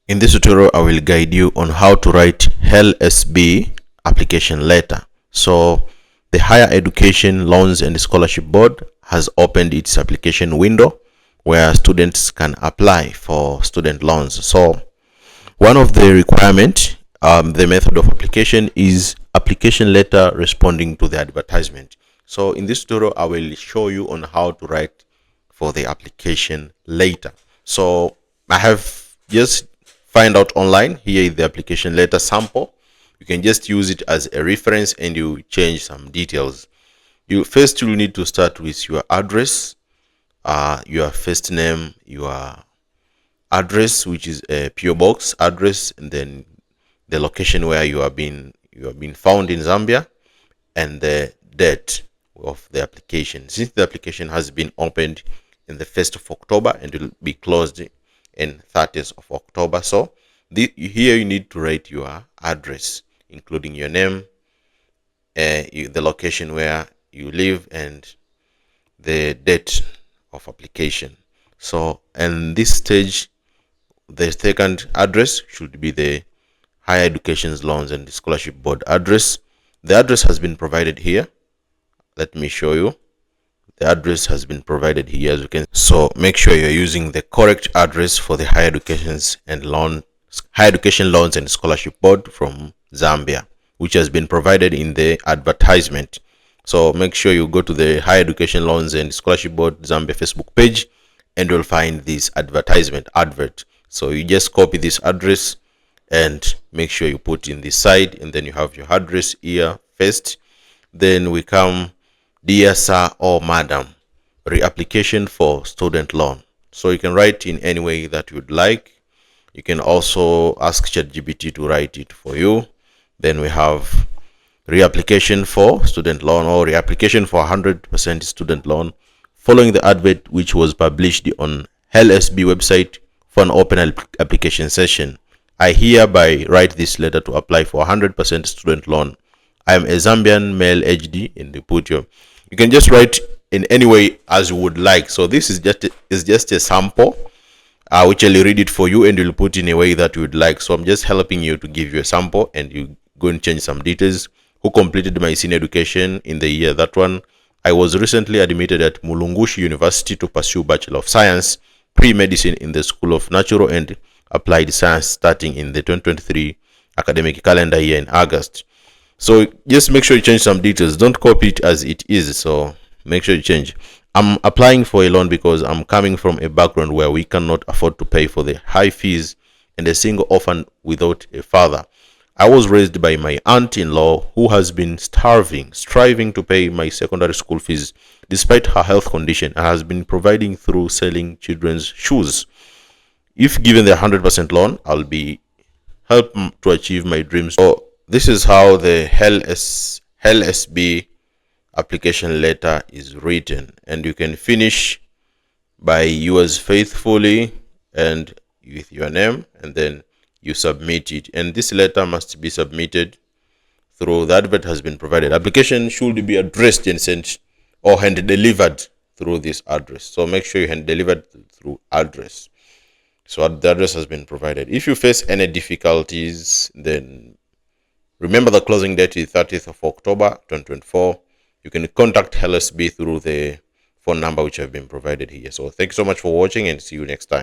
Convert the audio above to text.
In this tutorial, I will guide you on how to write HELSB application letter. So the Higher Education Loans and Scholarship Board has opened its application window where students can apply for student loans. So one of the requirements, the method of application is application letter responding to the advertisement. So in this tutorial, I will show you on how to write for the application letter. So I have just find out online. Here is the application letter sample. You can just use it as a reference and you change some details. You need to start with your address, your first name, your address, which is a PO box address, and then the location where you have been found in Zambia, and the date of the application. Since the application has been opened in the 1st of October and will be closed in 30th of October. So here you need to write your address, including your name, the location where you live, and the date of application. So in this stage, the second address should be the Higher Education Loans and Scholarship Board address. The address has been provided here. Let me show you. The address has been provided here, as you can. So make sure you're using the correct address for the Higher Education Loans and Scholarship Board from Zambia, which has been provided in the advertisement. So make sure you go to the Higher Education Loans and Scholarship Board Zambia Facebook page, and you'll find this advert. So you just copy this address and make sure you put in this side, and then you have your address here first. Then we come, dear sir or madam, reapplication for student loan. So you can write in any way that you'd like. You can also ask ChatGPT to write it for you. Then we have reapplication for student loan, or reapplication for 100% student loan, following the advert which was published on HELSB website for an open application session. I hereby write this letter to apply for 100% student loan. I am a Zambian male, HD, in the putio. You can just write in any way as you would like. So this is just a sample, which I'll read it for you and you'll put in a way that you would like. So I'm just helping you to give you a sample, and you go and change some details. Who completed my senior education in the year that one. I was recently admitted at Mulungushi University to pursue Bachelor of Science Pre-Medicine in the School of Natural and Applied Science, starting in the 2023 academic calendar year in August. So just make sure you change some details. Don't copy it as it is. So make sure you change. I'm applying for a loan because I'm coming from a background where we cannot afford to pay for the high fees, and a single orphan without a father. I was raised by my aunt-in-law, who has been striving to pay my secondary school fees despite her health condition, and has been providing through selling children's shoes. If given the 100% loan, I'll be help to achieve my dreams. So this is how the HELSB application letter is written, and you can finish by yours faithfully and with your name, and then you submit it. And this letter must be submitted through the advert has been provided. Application should be addressed and sent or hand delivered through this address. So make sure you hand delivered through address. So the address has been provided. If you face any difficulties, then remember the closing date is 30th of October 2024. You can contact HELSB through the phone number which have been provided here. So thank you so much for watching, and see you next time.